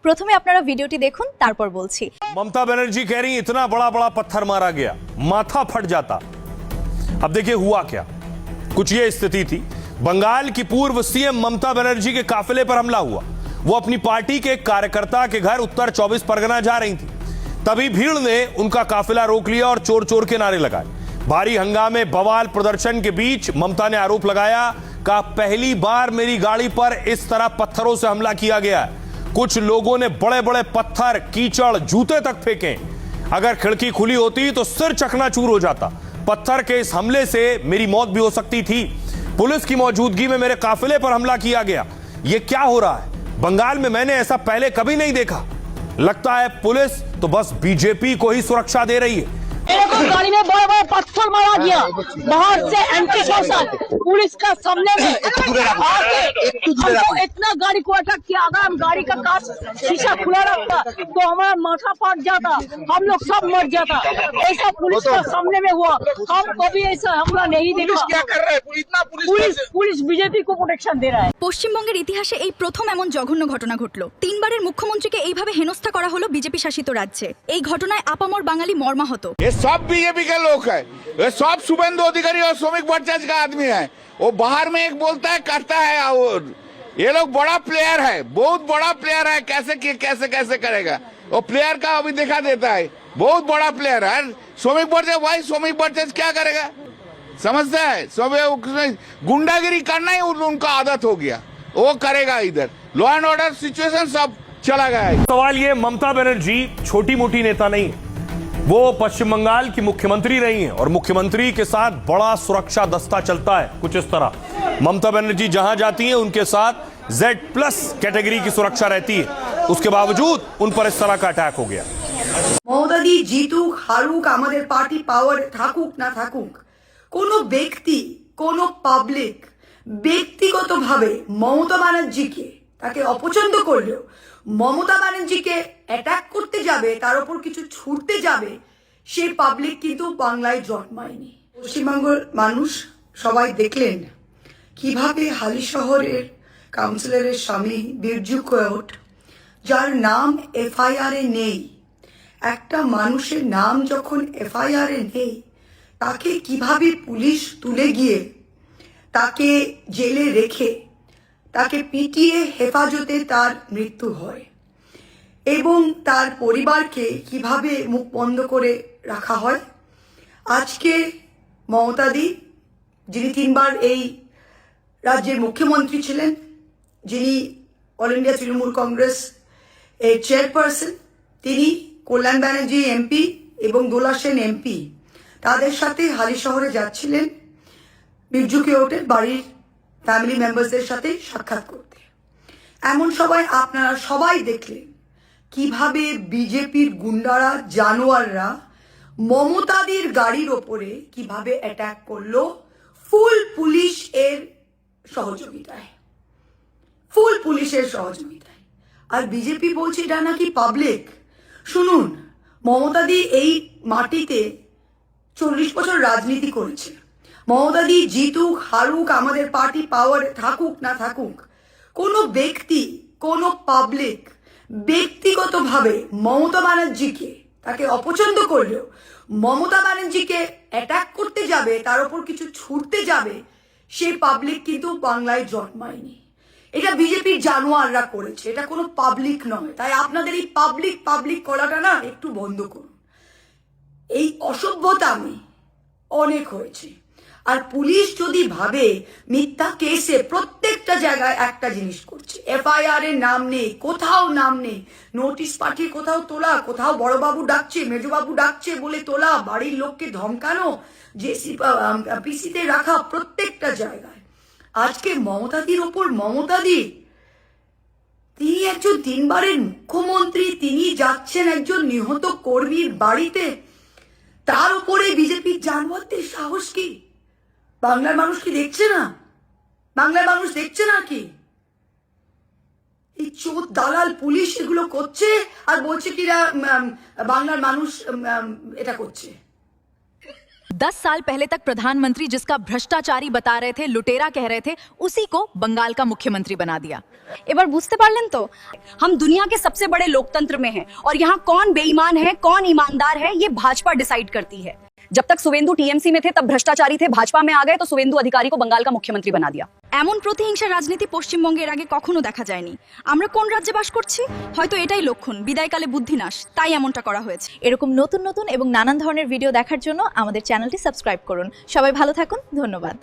প্রথমে আপনারা ভিডিওটি দেখুন তারপর বলছি। ममता बनर्जी कह रही इतना बड़ा बड़ा पत्थर मारा गया माथा फट जाता। अब देखिए हुआ क्या, कुछ ये स्थिति थी। बंगाल की पूर्व सीएम ममता बनर्जी के काफिले पर हमला हुआ। वो अपनी पार्टी के एक कार्यकर्ता के घर उत्तर 24 परगना जा रही थी, तभी भीड़ ने उनका काफिला रोक लिया और चोर चोर के नारे लगाए। भारी हंगामे बवाल प्रदर्शन के बीच ममता ने आरोप लगाया, कहा पहली बार मेरी गाड़ी पर इस तरह पत्थरों से हमला किया गया है। कुछ लोगों ने बड़े बड़े पत्थर, कीचड़, जूते तक फेंके। अगर खिड़की खुली होती तो सिर चकनाचूर हो जाता। पत्थर के इस हमले से मेरी मौत भी हो सकती थी। पुलिस की मौजूदगी में मेरे काफिले पर हमला किया गया। ये क्या हो रहा है? बंगाल में मैंने ऐसा पहले कभी नहीं देखा। लगता है पुलिस तो बस बीजेपी को ही सुरक्षा दे रही है। मेरे को गाड़ी में बड़ा बड़ा पत्थर मारा गया, बाहर से एंटी सोशल पुलिस का सामने में आके हमको इतना गाड़ी को अटैक किया। अगर हम गाड़ी का कांच शीशा खुला रखता तो हमारा माथा फट जाता, हम लोग सब मर जाता। ऐसा पुलिस का सामने में हुआ, हम कभी ऐसा हमला नहीं देखा। क्या कर रहा है इतना? पुलिस बीजेपी को प्रोटेक्शन दे रहा है। পশ্চিমবঙ্গের ইতিহাসে এই প্রথম এমন জঘন্য ঘটনা ঘটলো। তিনবারের মুখ্যমন্ত্রীকে এইভাবে হেনস্থা করা হলো বিজেপি শাসিত রাজ্যে। এই ঘটনায় আপামর বাঙালি মর্মাহত। ये सब बीजेपी के लोग है, ये सब शुभेंदु अधिकारी और श्रमिक भट्टाचार्य का आदमी है। वो बाहर में एक बोलता है करता है, और ये लोग बड़ा प्लेयर है, बहुत बड़ा प्लेयर है। कैसे करेगा वो प्लेयर का अभी दिखा देता है, बहुत बड़ा प्लेयर है। श्रमिक भट्टाचार्य भाई, श्रमिक भट्टाचार्य क्या करेगा समझता है? सब गुंडागिरी करना ही उनका आदत हो गया, वो करेगा। इधर लॉ एंड ऑर्डर सिचुएशन सब चला गया है। सवाल ये, ममता बनर्जी छोटी मोटी नेता नहीं है, वो पश्चिम बंगाल की मुख्यमंत्री रही हैं और मुख्यमंत्री के साथ बड़ा सुरक्षा दस्ता चलता है कुछ इस तरह। ममता बनर्जी जहां जाती हैं उनके साथ Z+ कैटेगरी की सुरक्षा रहती है, उसके बावजूद उन पर इस तरह का अटैक हो गया। মমতাদি জিতুক হারুক, আমাদের পার্টি পাওয়ার থাকুক না থাকুক, কোনো ব্যক্তি, কোনো পাবলিক ব্যক্তিগতভাবে মমতা ব্যানার্জিকে তাকে অপছন্দ করলেও মমতা ব্যানার্জিকে অ্যাটাক করতে যাবে, তার উপর কিছু ছুটতে যাবে, সেই পাবলিক কিন্তু বাংলায় জন্মায়নি। পশ্চিমবঙ্গের মানুষ সবাই দেখলেন কিভাবে হালিশহরের কাউন্সিলরের স্বামী বিরজু কোয়ট, যার নাম FIR-এ নেই, একটা মানুষের নাম যখন FIR-এ নেই, তাকে কিভাবে পুলিশ তুলে গিয়ে তাকে জেলে রেখে তাকে পিটিয়ে হেফাজতে তার মৃত্যু হয়, এবং তার পরিবারকে কিভাবে মুখ বন্ধ করে রাখা হয়। আজকে মমতাদি, যিনি 3বার এই রাজ্যের মুখ্যমন্ত্রী ছিলেন, যিনি অল ইন্ডিয়া তৃণমূল কংগ্রেস এর চেয়ারপারসন, তিনি কল্যাণ ব্যানার্জি MP এবং দোলা সেন MP, তাদের সাথে হালিশহরে যাচ্ছিলেন বিরজু কোয়টের বাড়ির ফ্যামিলি মেম্বারসদের সাথে সাক্ষাৎ করতে। এমন সময় আপনারা সবাই দেখলেন কিভাবে বিজেপির গুন্ডারা, জানোয়াররা মমতাদির গাড়ির ওপরে কিভাবে অ্যাটাক করলো ফুল পুলিশের সহযোগিতায়, আর বিজেপি বলছে এটা নাকি পাবলিক। শুনুন, মমতাদি এই মাটিতে 40 বছর রাজনীতি করেছে। মমতাদি জিতুক হারুক, আমাদের পার্টি পাওয়ার থাকুক না থাকুক, কোনো ব্যক্তি, কোনো পাবলিক ব্যক্তিগতভাবে মমতা ব্যানার্জিকে তাকে অপছন্দ করলেও মমতা ব্যানার্জিকে অ্যাটাক করতে যাবে, তার উপর কিছু ছুটতে যাবে, সেই পাবলিক কিন্তু বাংলায় জন্মায়নি। এটা বিজেপির জানোয়াররা করেছে, এটা কোনো পাবলিক নয়। তাই আপনাদের এই পাবলিক করাটা না একটু বন্ধ করুন। এই অসভ্যতা আমি অনেক হয়েছে। আর পুলিশ যদি ভাবে মিথ্যা কেসে প্রত্যেকটা জায়গায় একটা জিনিস করছে, FIR-এর নাম নেই, কোথাও নাম নেই, নোটিশ পাঠিয়ে কোথাও তোলা, কোথাও বড়বাবু ডাকছে, মেজবাবু ডাকছে বলে তোলা, বাড়ির লোককে ধমকানো, PCতে রাখা, প্রত্যেকটা জায়গায়। আজকে মমতাদির ওপর মমতাদি, তিনি একজন 3বারের মুখ্যমন্ত্রী, তিনি যাচ্ছেন একজন নিহত কর্মীর বাড়িতে, তার উপরে বিজেপির জানোয়ারদের সাহস কি? বাংলার মানুষ কি দেখছে না? বাংলার মানুষ দেখছে না কি? এই চোর দালাল পুলিশ এগুলো করছে আর বলছে কি বাংলার মানুষ এটা করছে। 10 साल पहले तक प्रधानमंत्री जिसका भ्रष्टाचारी बता रहे थे, लुटेरा कह रहे थे, उसी को बंगाल का मुख्यमंत्री बना दिया। এবার বুঝতে পারলেন তো हम दुनिया के सबसे बड़े लोकतंत्र में हैं और यहाँ कौन बेईमान है कौन ईमानदार है ये भाजपा डिसाइड करती है। जब तक सुवेंदु टीएमसी में थे तब भ्रष्टाचारी थे, भाजपा में आ गए तो सुवेंदु अधिकारी को बंगाल का मुख्यमंत्री बना दिया। এমন প্রতিহিংসা রাজনীতি পশ্চিমবঙ্গের আগে কখনো দেখা যায়নি। আমরা কোন রাজ্যে বাস করছি? হয়তো এটাই লক্ষণ, বিদায়কালে বুদ্ধিনাশ, তাই এমনটা করা হয়েছে। এরকম নতুন নতুন এবং নানান ধরনের ভিডিও দেখার জন্য আমাদের চ্যানেলটি সাবস্ক্রাইব করুন। সবাই ভালো থাকুন, ধন্যবাদ।